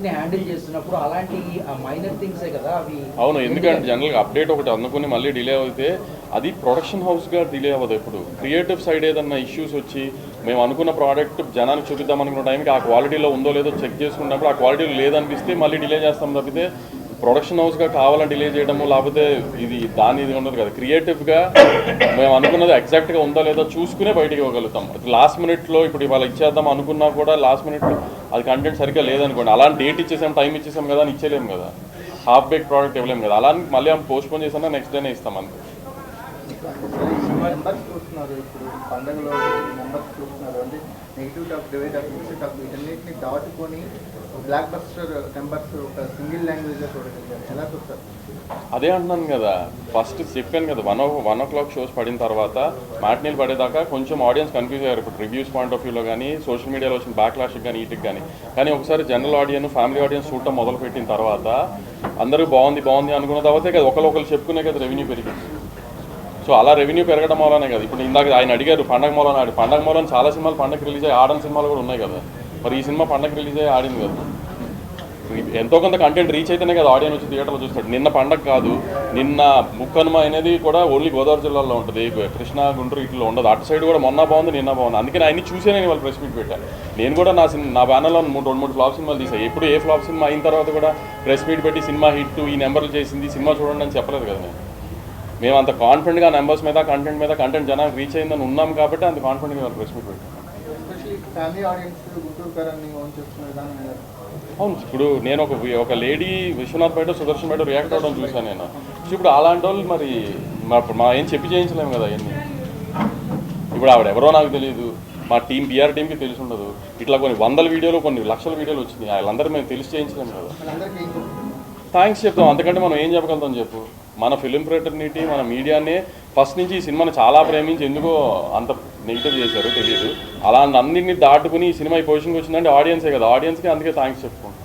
ప్రాజెక్ట్ని హ్యాండిల్ చేస్తున్నప్పుడు అలాంటి మైనర్ థింగ్సే కదా అవి. అవును, ఎందుకంటే జనరల్గా అప్డేట్ ఒకటి అందుకుని మళ్ళీ డిలే అయితే అది ప్రొడక్షన్ హౌస్గా డిలే అవ్వదు. ఎప్పుడు క్రియేటివ్ సైడ్ ఏదన్నా ఇష్యూస్ వచ్చి మేము అనుకున్న ప్రోడక్ట్ జనానికి చూపిద్దాం అనుకున్న టైంకి ఆ క్వాలిటీలో ఉందో లేదో చెక్ చేసుకున్నప్పుడు ఆ క్వాలిటీలో లేదనిపిస్తే మళ్ళీ డిలే చేస్తాం తప్పితే ప్రొడక్షన్ హౌస్గా కావాలని డిలే చేయడము లేకపోతే ఇది ఉండదు కదా. క్రియేటివ్గా మేము అనుకున్నది ఎగ్జాక్ట్గా ఉందో లేదో చూసుకునే బయటికి ఇవ్వగలుగుతాం. లాస్ట్ మినిట్లో ఇప్పుడు ఇవాళ ఇచ్చేద్దాం అనుకున్నా కూడా లాస్ట్ మినిట్లో అది కంటెంట్ సరిగ్గా లేదనుకోండి, అలాంటి డేట్ ఇచ్చేసాం టైం ఇచ్చేసాం కదా అని ఇచ్చేలేము కదా, హాఫ్ బేక్ ప్రోడక్ట్ ఇవ్వలేము కదా. అలా మళ్ళీ పోస్ట్ పోన్ చేసినా నెక్స్ట్ డేనే ఇస్తాం అంతే. మెంబర్స్ చూస్తున్నారు, ఇప్పుడు పండుగలో మెంబర్స్ చూస్తున్నారు అంటే negative talk, divide talk, mixed talk వీటన్నిటిని దాటుకొని బ్లాక్ బస్టర్ మెంబర్స్ ఒక సింగిల్ లాంగ్వేజ్లో చూడగలిగారు. ఎలా చూస్తారు? అదే అంటున్నాను కదా, ఫస్ట్ చెప్పాను కదా 1 o'clock షోస్ పడిన తర్వాత మ్యాట్నీలు పడేదాకా కొంచెం ఆడియన్స్ కన్ఫ్యూజ్ అయ్యారు. ఇప్పుడు రివ్యూస్ పాయింట్ ఆఫ్ వ్యూలో కానీ సోషల్ మీడియాలో వచ్చిన బ్యాక్లాష్కి కానీ వీటికి కానీ ఒకసారి జనరల్ ఆడియన్స్ ఫ్యామిలీ ఆడియన్స్ చూడటం మొదలుపెట్టిన తర్వాత అందరూ బాగుంది అనుకున్న తర్వాతే కదా ఒకరు చెప్పుకునే కదా రెవెన్యూ పెరిగింది. సో అలా రెవెన్యూ పెరగడం వల్లనే కదా. ఇప్పుడు ఇందాక ఆయన అడిగారు పండగ మూలన చాలా సినిమాలు పండగ రిలీజ్ అయ్యి ఆడని సినిమాలు కూడా ఉన్నాయి కదా. మరి ఈ సినిమా పండగ రిలీజ్ అయ్యి ఆడింది కదా. ఎంతో కొంత కంటెంట్ రీచ్ అయితేనే కదా ఆడియన్స్ వచ్చి థియేటర్లో చూస్తాడు. నిన్న పండగ కాదు, నిన్న ముక్కనుమ అనేది కూడా ఓన్లీ గోదావరి జిల్లాలో ఉంటుంది, కృష్ణా గుంటూరు ఇట్లో ఉండదు. అటు సైడ్ కూడా మొన్న బాగుంది నిన్న బాగుంది. అందుకని ఆయన్ని చూసే నేను వాళ్ళు ప్రెస్ మీట్ పెట్టాను. నేను కూడా నా బ్యానర్లో 2-3 ఫ్లాప్ సినిమాలు తీసాను. ఎప్పుడు ఏ ఫ్లాప్ సినిమా అయిన తర్వాత కూడా ప్రెస్ మీట్ పెట్టి సినిమా హిట్ ఈ నెంబర్లు చేసింది సినిమా చూడండి అని చెప్పలేదు కదా. మేము అంత కాన్ఫిడెంట్గా నెంబర్స్ మీద కంటెంట్ జనానికి రీచ్ అయిందని ఉన్నాం కాబట్టి అంత కాన్ఫిడెంట్గా వాళ్ళు ప్రెస్ మీట్ పెట్టాం. అవును, ఇప్పుడు నేను ఒక లేడీ విశ్వనాథ్ బయట సుదర్శన్ బయట రియాక్ట్ అవ్వడం చూసాను నేను. ఇప్పుడు అలాంటి వాళ్ళు మరి మా ఏం చెప్పి చేయించలేము కదా అవన్నీ. ఇప్పుడు ఆవిడ ఎవరో నాకు తెలియదు, మా బీఆర్ టీంకి తెలిసి ఉండదు. ఇట్లా కొన్ని 100 వీడియోలు కొన్ని లక్షల వీడియోలు వచ్చినాయి, వాళ్ళందరూ మేము తెలిసి చేయించలేము కదా. థ్యాంక్స్ చెప్తాం, అంతకంటే మనం ఏం చెప్పగలుగుతాం చెప్పు. మన ఫిలిం ఫ్రెటర్నిటీ మన మీడియానే ఫస్ట్ నుంచి ఈ సినిమాని చాలా ప్రేమించి ఎందుకో అంత నెగిటివ్ చేశారు తెలియదు. అలా అన్నింటినీ దాటుకుని ఈ సినిమా ఈ పొజిషన్కి వచ్చిందంటే ఆడియన్సే కదా. ఆడియన్స్కి అందుకే థ్యాంక్స్ చెప్పుకుంటాం.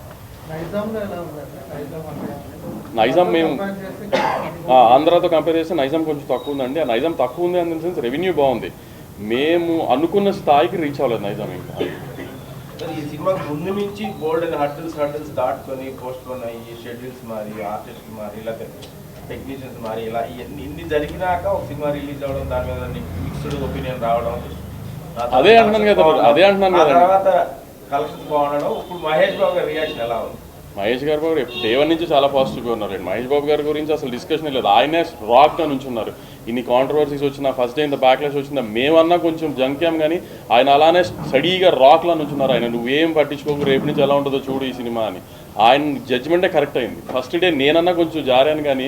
నైజాం మేము ఆంధ్రాతో కంపేర్ చేస్తే నైజాం కొంచెం తక్కువ ఉందండి. ఆ నైజాం తక్కువ ఉంది అన్న సెన్స్ రెవెన్యూ బాగుంది, మేము అనుకున్న స్థాయికి రీచ్ అవ్వలేదు నైజాం. ఇంకా ఈ సినిమాకి ముందు నుంచి బోల్డ్ అండ్ హర్డిల్స్ దాటుకొని పోస్ట్ పోన్ అయ్యి షెడ్యూల్స్ మారి ఆర్టిస్ట్ మారి ఇలా టెక్నీషియన్స్ మారి ఇలా ఇన్ని జరిగినాక ఒక సినిమా రిలీజ్ అవ్వడం, దాని మీద మిక్స్డ్ ఒపీనియన్ రావడం, అదే అంటున్నాను కదా. తర్వాత కలెక్షన్స్ బాగుండడం. ఇప్పుడు మహేష్ బాబు గారి రియాక్షన్ ఎలా ఉంది? మహేష్ గారు దేవన్ నుంచి చాలా పాజిటివ్గా ఉన్నారు. మహేష్ బాబు గారి గురించి అసలు డిస్కషన్ లేదు. ఆయనే రాక్గా నుంచున్నారు. ఇన్ని కాంట్రవర్సీస్ వచ్చినా ఫస్ట్ డే ఇంత బ్యాక్లాష్ వచ్చిందా మేమన్నా కొంచెం జంక్యాం, కానీ ఆయన అలానే స్టడీగా రాక్లా నుంచున్నారు. ఆయన నువ్వేం పట్టించుకోకు, రేపు నుంచి ఎలా ఉంటుందో చూడు ఈ సినిమా అని. ఆయన జడ్జిమెంటే కరెక్ట్ అయింది. ఫస్ట్ డే నేనన్నా కొంచెం జారాను, కానీ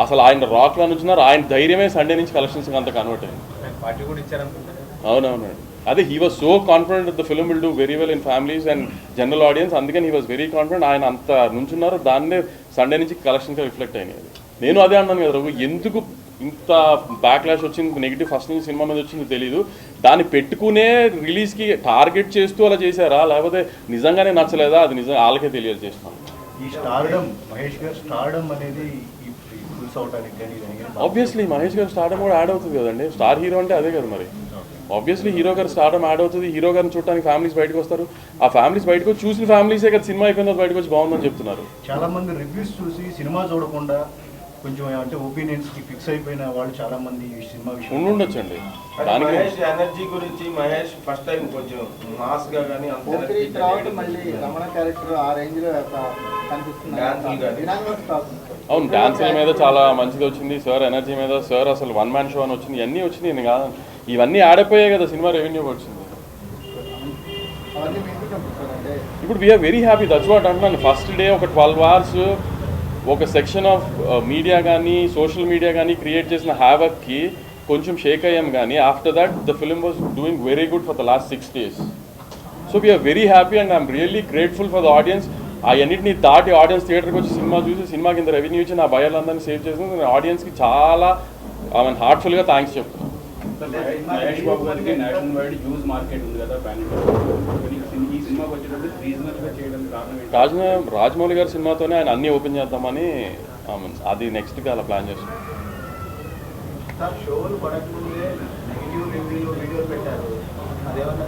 అసలు ఆయన రాక్లా నుంచున్నారు. ఆయన ధైర్యమే సండే నుంచి కలెక్షన్స్ అంత కన్వర్ట్ అయింది. అవునవునండి, అదే he was so confident the film will do very well in families and general audience. అందుకని హీ వాజ్ వెరీ కాన్ఫిడెంట్. ఆయన అంత నుంచున్నారు, దాన్నే సండే నుంచి కలెక్షన్గా రిఫ్లెక్ట్ అయినాయి. నేను అదే అన్నాను కదా రఘు, ఎందుకు ఇంత బ్యాక్లాష్ వచ్చింది, నెగిటివ్ ఫస్ట్ నుంచి సినిమా మీద వచ్చింది తెలియదు. దాన్ని పెట్టుకునే రిలీజ్కి టార్గెట్ చేస్తూ అలా చేశారా, లేకపోతే నిజంగానే నచ్చలేదా, అది నిజంగా వాళ్ళకే తెలియాలి చేస్తున్నాను. ఆబ్వియస్లీ మహేష్ గారు స్టార్డమ్ కూడా యాడ్ అవుతుంది కదండి. స్టార్ హీరో అంటే అదే కదా మరి. ఆబ్వియస్లీ హీరో గారు స్టార్డమ్ యాడ్ అవుతుంది. హీరో గారిని చూడడానికి ఫ్యామిలీస్ బయటకు వస్తారు. ఆ ఫ్యామిలీస్ బయటకు చూసిన ఫ్యామిలీసే కదా సినిమా అయిపోయిన బయటకు వచ్చి బాగుందని చెప్తున్నారు. చాలా మంది రివ్యూస్ చూసి సినిమా చూడకుండా కొంచెం అంటే ఒపీనియన్స్ కి ఫిక్స్ అయిపోయిన వాళ్ళు చాలా మంది ఈ సినిమా విషయం ఉండొచ్చండి. మహేష్ ఎనర్జీ గురించి మహేష్ ఫస్ట్ టైం కొంచెం మాస్ గా గానీ మళ్ళీ రమణ క్యారెక్టర్ ఆ రేంజ్ లో కనిపిస్తుంది. అవును, డాన్సుల మీద చాలా మంచిది వచ్చింది. సార్ ఎనర్జీ మీద సార్ అసలు 1 man షో అని వచ్చింది. ఇవన్నీ వచ్చినాయి కాదు, ఇవన్నీ ఆడపోయాయి కదా సినిమా రెవెన్యూ వచ్చింది. ఇప్పుడు we're very happy. That's what అంటున్నాను. ఫస్ట్ డే ఒక 12 hours ఒక సెక్షన్ ఆఫ్ మీడియా కానీ సోషల్ మీడియా కానీ క్రియేట్ చేసిన హ్యావక్కి కొంచెం షేక్ అయ్యాం, కానీ after that the film was doing very good for the last 6 days. So we're very happy and I'm really grateful for the audience. ఆ అన్నింటినీ దాటి ఆడియన్స్ థియేటర్కి వచ్చి సినిమా చూసి సినిమాకి ఇంత రెవెన్యూ ఇచ్చి నా భయాలందరినీ సేవ్ చేసిన ఆడియన్స్కి చాలా ఐ హార్ట్ఫుల్గా థ్యాంక్స్ చెప్తున్నాను. మహేష్ బాబు గారికి నేషనల్ వైడ్ యూజ్ మార్కెట్ ఉంది కదా, ఈ సినిమాకి వచ్చేటప్పుడు రీజనల్గా చేయడానికి కారణం రాజమౌళి గారి సినిమాతోనే ఆయన అన్నీ ఓపెన్ చేద్దామని అది నెక్స్ట్గా అలా ప్లాన్ చేస్తున్నాం. షోలు పడకముందే నెగిటివ్ రివ్యూలు వీడియోలు పెట్టారు.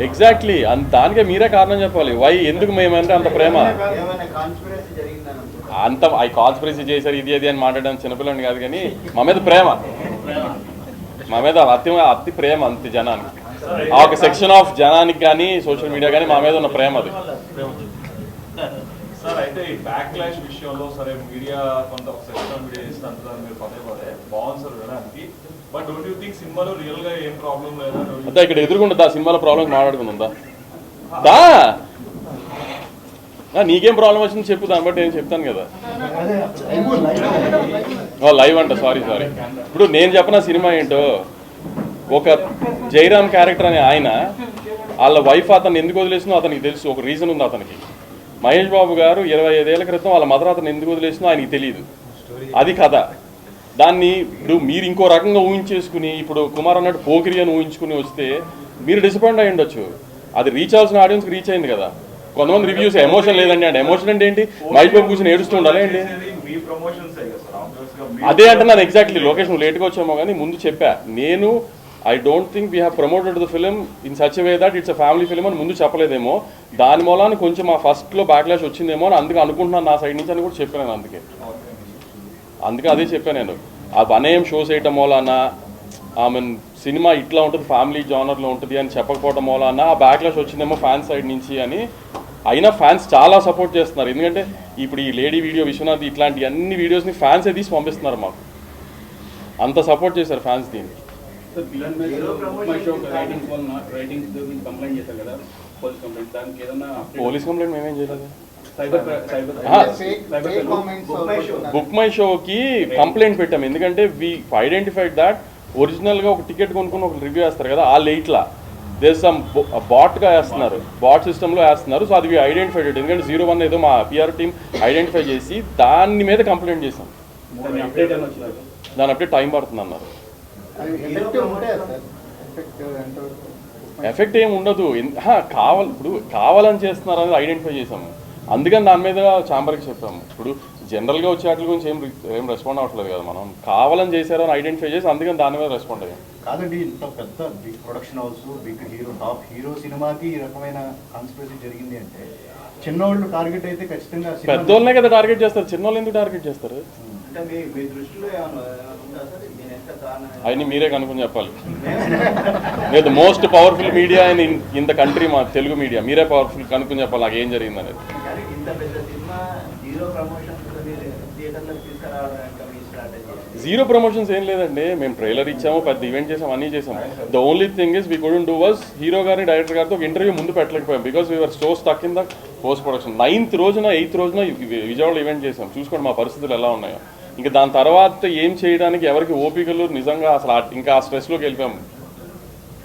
ఎగ్జాక్ట్లీ దానికే మీరే కారణం చెప్పాలి. వై ఎందుకు మేమంటే అంత ప్రేమ, అంత ఐ కాన్స్పిరసీ చేశారు ఇది అది అని మాట్లాడడం చిన్నపిల్లని కాదు, కానీ మా మీద ప్రేమ, మా మీద అతి ప్రేమ అంతే జనానికి. ఆ ఒక సెక్షన్ ఆఫ్ జనానికి కానీ సోషల్ మీడియా కానీ మా మీద ఉన్న ప్రేమ అది. సార్ అయితే ఈ బ్యాక్ క్లాష్ విషయంలో సరే మీడియా కొంత సెక్షన్ మీడియా చేస్తే అంటున్నారు మీరు పదే బాగుంది సార్ వినడానికి. బట్ డోంట్ యూ థింక్ సినిమాలో రియల్ గా ఏం ప్రాబ్లం లేదా? అదే ఇక్కడ ఎదురుకుంటుందా సినిమాలో ప్రాబ్లం మాట్లాడుకుందా? నీకేం ప్రాబ్లం వచ్చింది చెప్పు, దాన్ని బట్టి నేను చెప్తాను కదా. లైవ్ అంట, సారీ. ఇప్పుడు నేను చెప్పిన సినిమా ఏంటో, ఒక జైరామ్ క్యారెక్టర్ అనే ఆయన వాళ్ళ వైఫ్ అతను ఎందుకు వదిలేసినో అతనికి తెలుసు, ఒక రీజన్ ఉంది అతనికి. మహేష్ బాబు గారు 25 ఏళ్ల క్రితం వాళ్ళ మదర్ అతను ఎందుకు వదిలేసినో ఆయనకి తెలియదు, అది కథ. దాన్ని ఇప్పుడు మీరు ఇంకో రకంగా ఊహించేసుకుని, ఇప్పుడు కుమార్ అన్నట్టు పోకిరి అని ఊహించుకుని వస్తే మీరు డిసప్పాయింట్ అయ్యి ఉండొచ్చు. అది రీచ్ అవ్వాల్సిన ఆడియన్స్కి రీచ్ అయింది కదా. కొంతమంది రివ్యూస్ ఎమోషన్ లేదండి అంటే, ఎమోషన్ అంటే ఏంటి? మహేష్ బాబు కూర్చొని ఏడుస్తూ ఉండాలి ఏంటి? అదే అంటున్నాను ఎగ్జాక్ట్లీ. లొకేషన్ లేట్గా వచ్చామో కానీ ముందు చెప్పా నేను, I don't think we have promoted the film in such way that it's a family film అని ముందు చెప్పలేదేమో, దాని మూలాన్ని కొంచెం ఆ ఫస్ట్లో బ్యాక్లాష్ వచ్చిందేమో అని అందుకే అనుకుంటున్నాను నా సైడ్ నుంచి అని కూడా చెప్పాను. అందుకే అదే చెప్పాను నేను. ఆ వనేయం షోస్ వేయటం మూలాన, మీన్ సినిమా ఇట్లా ఉంటుంది ఫ్యామిలీ జానర్లో ఉంటుంది అని చెప్పకపోవడం మూలాన ఆ బ్యాక్లాష్ వచ్చిందేమో ఫ్యాన్స్ సైడ్ నుంచి అని. అయినా ఫ్యాన్స్ చాలా సపోర్ట్ చేస్తున్నారు, ఎందుకంటే ఇప్పుడు ఈ లేడీ వీడియో విశ్వనాథ్ ఇట్లాంటి అన్ని వీడియోస్ని ఫ్యాన్సే తీసి పంపిస్తున్నారు మాకు. అంత సపోర్ట్ చేశారు ఫ్యాన్స్ దీనికి. పోలీస్ కంప్లైంట్ మేమేం చేయలేదు. బుక్ మై షోకి కంప్లైంట్ పెట్టాము, ఎందుకంటే వీ ఐడెంటిఫైడ్ దాట్ ఒరిజినల్గా ఒక టికెట్ కొనుక్కుని ఒక రివ్యూ వేస్తారు కదా, ఆ లేట్లా దేశం బాట్గా వేస్తున్నారు, బాట్ సిస్టంలో వేస్తున్నారు. సో అది వీ ఐడెంటిఫైడ్, ఎందుకంటే 01 ఏదో మా పిఆర్ టీమ్ ఐడెంటిఫై చేసి దాని మీద కంప్లైంట్ చేసాం. దాని అప్డేట్ టైం పడుతుంది అన్నారు. ఎఫెక్ట్ ఏమి ఉండదు, ఇప్పుడు కావాలని చేస్తున్నారు అనేది ఐడెంటిఫై చేసాము, అందుకని దాని మీద ఛాంబర్కి చెప్పాము. ఇప్పుడు జనరల్గా వచ్చే వాటి గురించి ఏం రెస్పాండ్ అవ్వట్లేదు కదా, మనం కావాలని చేశారో అని ఐడెంటిఫై చేసి అందుకని దాని మీద రెస్పాండ్ అయ్యాం. కాదండి, ఇంత పెద్ద big production house, big hero, top hero సినిమాకి ఈ రకమైన కాన్స్పిరసీ జరిగింది అంటే చిన్నోళ్ళు టార్గెట్ అయితే ఖచ్చితంగా పెద్దోళ్ళనే కదా టార్గెట్ చేస్తారు, చిన్నోళ్ళు ఎందుకు టార్గెట్ చేస్తారు? అవన్నీ మీరే కనుక్కొని చెప్పాలి. లేదు most powerful media in the country మా తెలుగు మీడియా, మీరే పవర్ఫుల్ కనుక్కొని చెప్పాలి నాకు ఏం జరిగింది అనేది. జీరో ప్రమోషన్స్ ఏం లేదండి, మేము ట్రైలర్ ఇచ్చాము, పెద్ద ఈవెంట్ చేసాం, అన్నీ చేసాం. The only thing is we couldn't do was hero గారిని డైరెక్టర్ గారితో ఒక ఇంటర్వ్యూ ముందు పెట్టలేకపోయాం, because we're so stuck in the post production. 9th రోజున 8th రోజున విజయవాడలో ఈవెంట్ చేసాం, చూసుకోండి మా పరిస్థితులు ఎలా ఉన్నాయో. ఇంకా దాని తర్వాత ఏం చేయడానికి ఎవరికి ఓపికలు నిజంగా అసలు ఇంకా ఆ స్ట్రెస్లోకి వెళ్ళిపోయాము.